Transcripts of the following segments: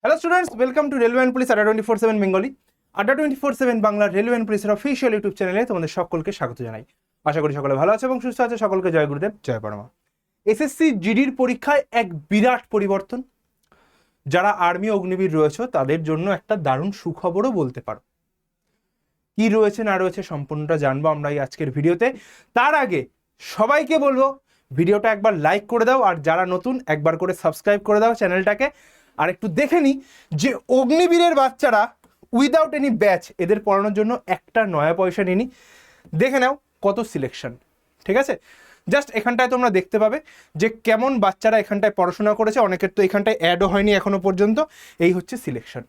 Hello students, welcome to railway and police আড্ডা 24/7 Bengali. আড্ডা 24/7 Bangla railway and পুলিশের official YouTube চ্যানেলে তোমাদের সকলকে স্বাগত জানাই। আশা করি সকলে ভালো আছে এবং সুস্থ আছে। সকলকে জয় গুরুদেব, জয় পরমা। এসএসসি জিডির পরীক্ষায় এক বিরাট পরিবর্তন। যারা আর্মি অগ্নিবীর রয়েছে তাদের জন্য একটা দারুণ সুখবরও বলতে পারো। কি রয়েছে না রয়েছে সম্পূর্ণটা জানবো আমরা এই আজকের ভিডিওতে। তার আগে সবাইকে বলবো ভিডিওটা একবার লাইক করে দাও, আর যারা নতুন একবার করে সাবস্ক্রাইব করে দাও চ্যানেলটাকে। আর একটু দেখে নিই যে অগ্নিবীরের বাচ্চারা উইদাউট এনি ব্যাচ এদের পড়ানোর জন্য একটা নয়া পয়সা নিনি। দেখে নাও কত সিলেকশন, ঠিক আছে? জাস্ট এখানটায় তোমরা দেখতে পাবে যে কেমন বাচ্চারা এখানটায় পড়াশোনা করেছে। অনেকের তো এখানটায় অ্যাডও হয়নি এখনো পর্যন্ত। এই হচ্ছে সিলেকশন।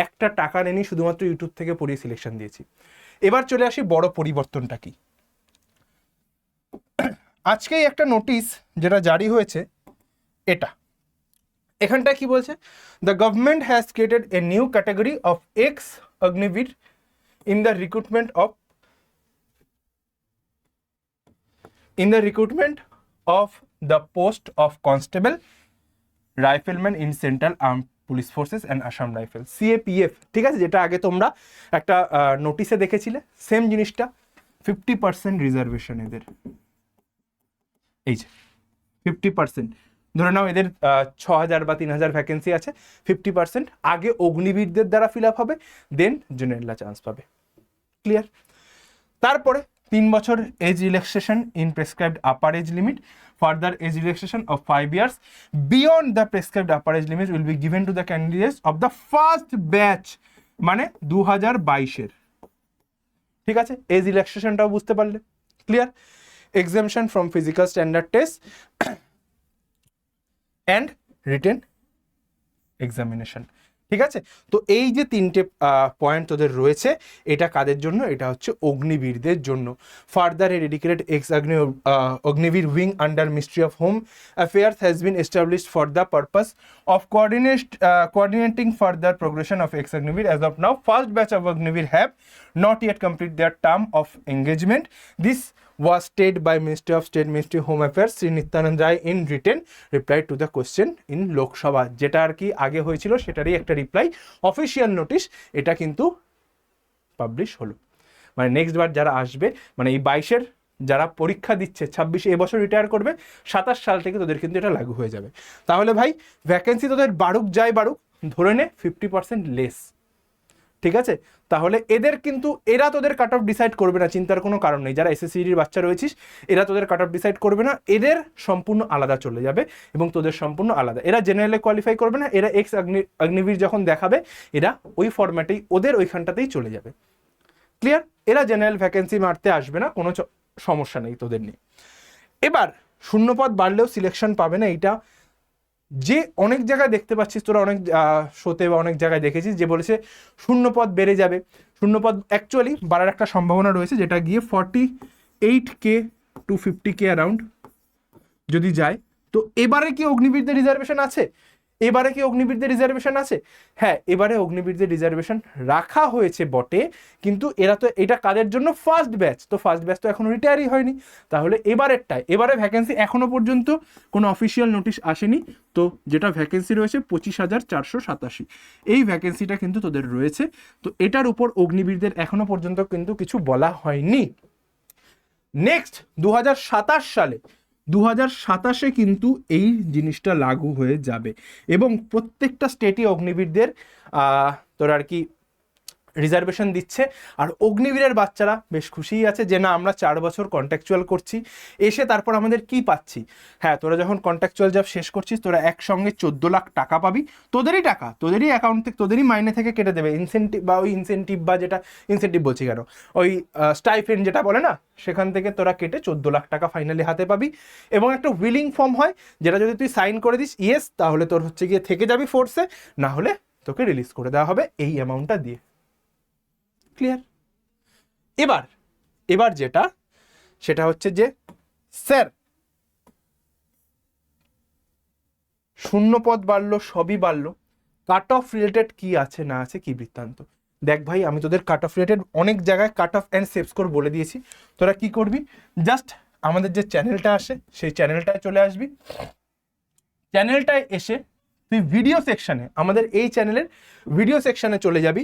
একটা টাকা নেনি, শুধুমাত্র ইউটিউব থেকে পড়িয়ে সিলেকশন দিয়েছি। এবার চলে আসি বড় পরিবর্তনটা কি। আজকেই একটা নোটিশ যেটা জারি হয়েছে, এটা এখানটায় কি বলছে, the government has created a new category of x Agniveer in the recruitment of the post of constable rifleman in central arm police forces and Assam rifle, CAPF. ঠিক আছে, যেটা আগে তোমরা একটা নোটিশে দেখেছিলে, সেম জিনিসটা। 50% রিজার্ভেশন এদের। এই যে 50%, ধরে নাও এদের 6,000 বা 3,000 ভ্যাকেন্সি আছে। 50% আগে অগ্নিবীরদের দ্বারা ফিল আপ হবে, দেন জেনারেলরা চান্স পাবে। ক্লিয়ার? তারপরে 3 বছর age relaxation in prescribed upper age limit, further age relaxation of 5 years beyond the prescribed upper age limit will be given to the candidates of the first batch, মানে 2022-এর। ঠিক আছে, age রিল্যাক্সেশনটাও বুঝতে পারলে। Clear? Exemption from physical standard test and written examination. ঠিক আছে, তো এই যে তিনটে পয়েন্ট তোদের রয়েছে, এটা কাদের জন্য? এটা হচ্ছে অগ্নিবীরদের জন্য। Further A dedicated x Agniveer wing under ministry of home affairs has been established for the purpose of coordinating further progression of ex Agniveer. As of now, first batch of Agniveer have not yet complete their term of engagement. This was stated by Ministry of State, Ministry of Home Affairs, Sri Nityanand Rai in written reply to the question in Lok Sabha। যেটা আর কি আগে হয়েছিল সেটারই একটা reply, official notice. এটা কিন্তু publish হলো, মানে নেক্সট বার যারা আসবে, মানে এই 22-এর যারা পরীক্ষা দিচ্ছে, 26 এবছর রিটায়ার করবে, 27 সাল থেকে তোদের কিন্তু এটা লাগু হয়ে যাবে। তাহলে ভাই ভ্যাকেন্সি তোদের বাড়ুক যাই বাড়ুক, ধরে নে 50% লেস। ঠিক আছে, তাহলে এদের কিন্তু এরা তোদের কাট অফ ডিসাইড করবে না, চিন্তার কোনো কারণ নেই। যারা এসএসসির বাচ্চা রয়েছিস এরা তোদের কাট অফ ডিসাইড করবে না, এদের সম্পূর্ণ আলাদা চলে যাবে এবং তোদের সম্পূর্ণ আলাদা। এরা জেনারেলে কোয়ালিফাই করবে না, এরা এক্স অগ্নিবীর যখন দেখাবে এরা ওই ফরম্যাটেই ওদের ওইখানটাতেই চলে যাবে। ক্লিয়ার? এরা জেনারেল ভ্যাকেন্সি মারতে আসবে না, কোনো সমস্যা নেই তোদের নিয়ে। এবার শূন্যপদ বাড়লেও সিলেকশন পাবে না, এইটা যে অনেক জায়গায় দেখতে পাচ্ছিস, তোরা অনেক শোতে বা অনেক জায়গায় দেখেছিস যে বলেছে শূন্যপদ বেড়ে যাবে। শূন্যপদ অ্যাকচুয়ালি বাড়ার একটা সম্ভাবনা রয়েছে, যেটা গিয়ে 48K to 50K অ্যারাউন্ড যদি যায়। তো এবারে কি অগ্নিবীরদের রিজার্ভেশন আছে? হ্যাঁ, এবারে অগ্নিবীরদের রিজার্ভেশন রাখা হয়েছে বটে, কিন্তু এরা তো এটা কাদের জন্য? First batch. তো ফার্স্ট ব্যাচ তো এখনো রিটায়ারই হয়নি, তাহলে এবারে ভ্যাকেন্সি এখনো পর্যন্ত কোনো অফিসিয়াল নোটিশ আসেনি। তো যেটা ভ্যাকেন্সি রয়েছে 25,487, এই ভ্যাকেন্সিটা কিন্তু তোদের রয়েছে। তো এটার উপর অগ্নিবীরদের এখনো পর্যন্ত কিন্তু কিছু বলা হয়নি। নেক্সট 2027 কিন্তু এই জিনিসটা লাগু হয়ে যাবে এবং প্রত্যেকটা স্টেটই অগ্নিবীরদের তোর আর কি রিজার্ভেশন দিচ্ছে। আর অগ্নিবীরের বাচ্চারা বেশ খুশিই আছে যে না, আমরা 4 বছর কন্ট্রাকচুয়াল করছি, এসে তারপর আমাদের কি পাচ্ছি। হ্যাঁ, তোরা যখন কন্ট্রাকচুয়াল জব শেষ করছিস তোরা একসঙ্গে 14 লাখ টাকা পাবি। তোদেরই টাকা, তোদেরই অ্যাকাউন্ট থেকে, তোদেরই মাইনে থেকে কেটে দেবে। ইনসেন্টিভ বা যেটা ইনসেন্টিভ বলছি কেন, ওই স্টাইফেন্ড যেটা বলে না, সেখান থেকে তোরা কেটে 14 লাখ টাকা ফাইনালি হাতে পাবি। এবং একটা উইলিং ফর্ম হয়, যেটা যদি তুই সাইন করে দিস ইয়েস, তাহলে তোর হচ্ছে গিয়ে থেকে যাবি ফোর্সে, না হলে তোকে রিলিজ করে দেওয়া হবে এই অ্যামাউন্টটা দিয়ে। ক্লিয়ার? এবার যেটা সেটা হচ্ছে যে স্যার শূন্যপদ বাড়লো, সবই বাড়লো, কাট অফ রিলেটেড কি আছে না আছে, কি বৃত্তান্ত? দেখ ভাই, আমি তোদের কাট অফ রিলেটেড অনেক জায়গায় cut off and save score বলে দিয়েছি। তোরা কি করবি, জাস্ট আমাদের যে চ্যানেলটা আসে সেই চ্যানেলটায় চলে আসবি। চ্যানেলটায় এসে তুই ভিডিও সেকশনে, আমাদের এই চ্যানেলের ভিডিও সেকশনে চলে যাবি,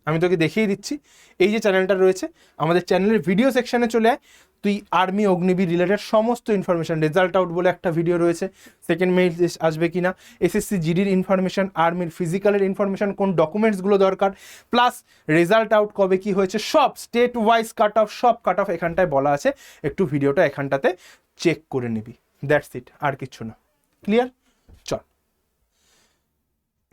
আমি তোকে দেখিয়ে দিচ্ছি। এই যে চ্যানেলটা রয়েছে, আমাদের চ্যানেলের ভিডিও সেকশনে চলে আয়, তুই আর্মি অগ্নিবীর রিলেটেড সমস্ত ইনফরমেশন, রেজাল্ট আউট বলে একটা ভিডিও রয়েছে, সেকেন্ড মেরিট লিস্ট আসবে কিনা, এসএসসি জিডির ইনফরমেশন, আর্মির ফিজিক্যালের ইনফরমেশন, কোন ডকুমেন্টসগুলো দরকার, প্লাস রেজাল্ট আউট কবে কি হয়েছে, সব স্টেট ওয়াইজ কাট অফ, সব কাট অফ এখানটায় বলা আছে। একটু ভিডিওটা এখানটাতে চেক করে নিবি, দ্যাটস ইট, আর কিছু না। ক্লিয়ার? চল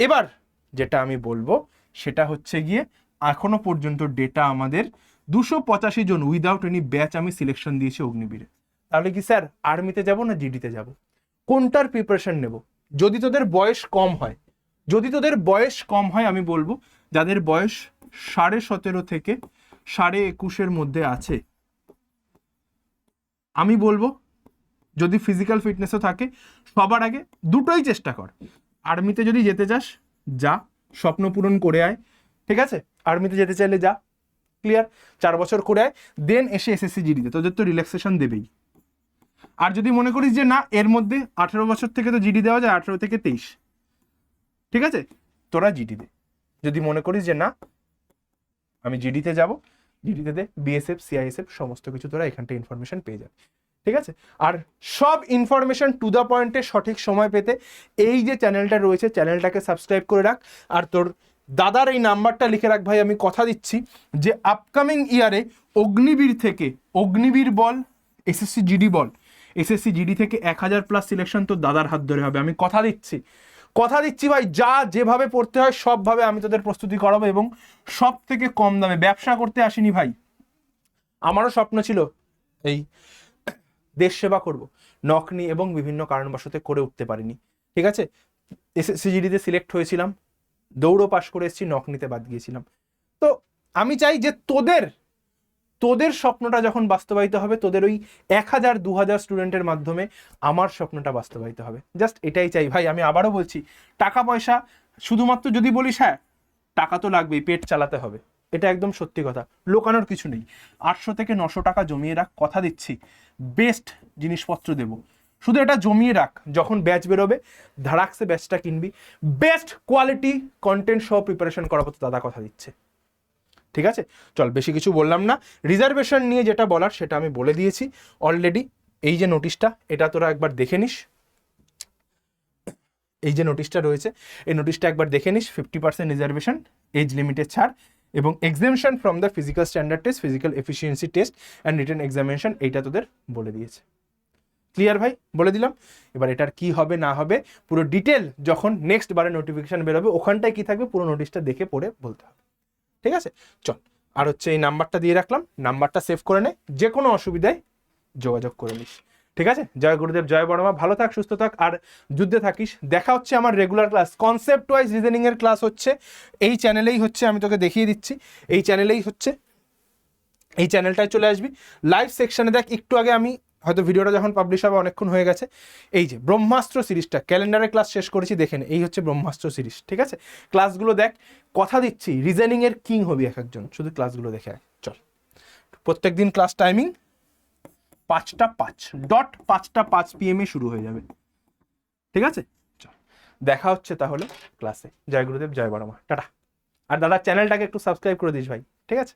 এবার যেটা আমি বলবো সেটা হচ্ছে গিয়ে, এখনো পর্যন্ত ডেটা আমাদের 285 জন উইদাউট এনি ব্যাচ আমি সিলেকশন দিয়েছি অগ্নিবীরে। তাহলে কি স্যার আর্মিতে যাব না জিডিতে যাব, কোনটার প্রিপারেশন নেব? যদি তোদের বয়স কম হয়, যদি তোদের বয়স কম হয়, আমি বলবো যাদের বয়স 17.5 থেকে 21.5 মধ্যে আছে, আমি বলবো যদি ফিজিক্যাল ফিটনেসও থাকে, সবার আগে দুটোই চেষ্টা কর। আর্মিতে যদি যেতে চাস যা, স্বপ্ন পূরণ করে আয়, ঠিক আছে? আর্মিতে যেতে চাইলে যা, ক্লিয়ার? 4 বছর করে আয়, দেন এসে এসএসসি জিডিতে, তোদের তো রিল্যাক্সেশন দেবেই। আর যদি মনে করিস যে না এর মধ্যে 18 বছর থেকে তো জিডি দেওয়া যায়, 18 থেকে 23, ঠিক আছে, তোরা জিডি দে। যদি মনে করিস যে না আমি জিডিতে যাব, জিডিতে দে, বিএসএফ সিআইএসএফ সমস্ত কিছু তোরা এখানটা ইনফরমেশন পেয়ে যাবে, ঠিক আছে? আর সব ইনফরমেশন টু দ্য পয়েন্টে সঠিক সময় পেতে এই যে চ্যানেলটা রয়েছে, চ্যানেলটাকে সাবস্ক্রাইব করে রাখ। আর তোর দাদার এই নাম্বারটা লিখে রাখ ভাই, আমি কথা দিচ্ছি যে আপকামিং ইয়ারে অগ্নিবীর থেকে, অগ্নিবীর বল, এসএসসি জিডি বল, এসএসসি জিডি থেকে 1000+ সিলেকশন তোর দাদার হাত ধরে হবে, আমি কথা দিচ্ছি, কথা দিচ্ছি ভাই। যা যেভাবে পড়তে হয় সবভাবে আমি তোদের প্রস্তুতি করাবো, এবং সব থেকে কম দামে। ব্যবসা করতে আসিনি ভাই, আমারও স্বপ্ন ছিল এই দেশ সেবা করব, নকনি এবং বিভিন্ন কারণবশত করে উঠতে পারিনি, ঠিক আছে? এসএসসি জিডিতে সিলেক্ট হয়েছিলাম, দৌড়ও পাশ করে এসেছি, নকনিতে বাদ গিয়েছিলাম। তো আমি চাই যে তোদের স্বপ্নটা যখন বাস্তবায়িত হবে, তোদের ওই 1000-2000 স্টুডেন্টের মাধ্যমে আমার স্বপ্নটা বাস্তবায়িত হবে। জাস্ট এটাই চাই ভাই। আমি আবারও বলছি, টাকা পয়সা শুধুমাত্র যদি বলিস হ্যাঁ টাকা তো লাগবেই, পেট চালাতে হবে, এটা একদম সত্যি কথা, লোকানোর কিছু নেই। 800 থেকে 900 টাকা জমিয়ে রাখ, কথা দিচ্ছি বেস্ট জিনিসপত্র দেবো। শুধু এটা জমিয়ে রাখ, যখন ব্যাচ বেরোবে ধাড়াকসে ব্যাচটা কিনবি, বেস্ট কোয়ালিটি কন্টেন্ট সহ প্রিপারেশন করাবো, তো দাদা কথা দিচ্ছে, ঠিক আছে? চল বেশি কিছু বললাম না, রিজার্ভেশন নিয়ে যেটা বলার সেটা আমি বলে দিয়েছি অলরেডি। এই যে নোটিশটা, এটা তোরা একবার দেখে নিস, এই যে নোটিশটা রয়েছে এই নোটিশটা একবার দেখে নিস। 50% রিজার্ভেশন, এজ লিমিটেড ছাড়, এবং examination from the physical standard test, physical efficiency test and written examination, এইটা তোদের বলে দিয়েছে। ক্লিয়ার ভাই? বলে দিলাম। এবার এটার কি হবে না হবে পুরো ডিটেল যখন নেক্সট বারে নোটিফিকেশন বেরোবে, ওখানটায় কি থাকবে পুরো নোটিশটা দেখে পড়ে বলতে হবে, ঠিক আছে? চল, আর হচ্ছে এই নাম্বারটা দিয়ে রাখলাম, নাম্বারটা সেভ করে নে, যে কোনো অসুবিধায় যোগাযোগ করে নিস, ঠিক আছে? জয় গুরুদেব, জয় বড়মা, ভালো থাক, সুস্থ থাক, আর যুদ্ধে থাকিস। দেখা হচ্ছে আমার regular class, concept wise reasoning এর ক্লাস হচ্ছে এই চ্যানেলেই হচ্ছে, আমি তোকে দেখিয়ে দিচ্ছি, এই চ্যানেলেই হচ্ছে, এই চ্যানেলটায় চলে আসবি, লাইভ সেকশনে দেখ। একটু আগে আমি হয়তো ভিডিওটা যখন পাবলিশ হবে অনেকক্ষণ হয়ে গেছে, এই যে ব্রহ্মাস্ত্র সিরিজটা ক্যালেন্ডারে ক্লাস শেষ করেছি, দেখে নে, এই হচ্ছে ব্রহ্মাস্ত্র সিরিজ, ঠিক আছে? ক্লাসগুলো দেখ, কথা দিচ্ছি রিজনিং এর কিং হবি এক একজন, শুধু ক্লাসগুলো দেখে আয়। চল, প্রত্যেক দিন ক্লাস টাইমিং 5:05 PM শুরু হয়ে যাবে, ঠিক আছে? চল, দেখা হচ্ছে তাহলে ক্লাসে। জয় গুরুদেব, জয় বড়মা, টাটা। আর দাদা চ্যানেলটাকে একটু সাবস্ক্রাইব করে দিস ভাই, ঠিক আছে?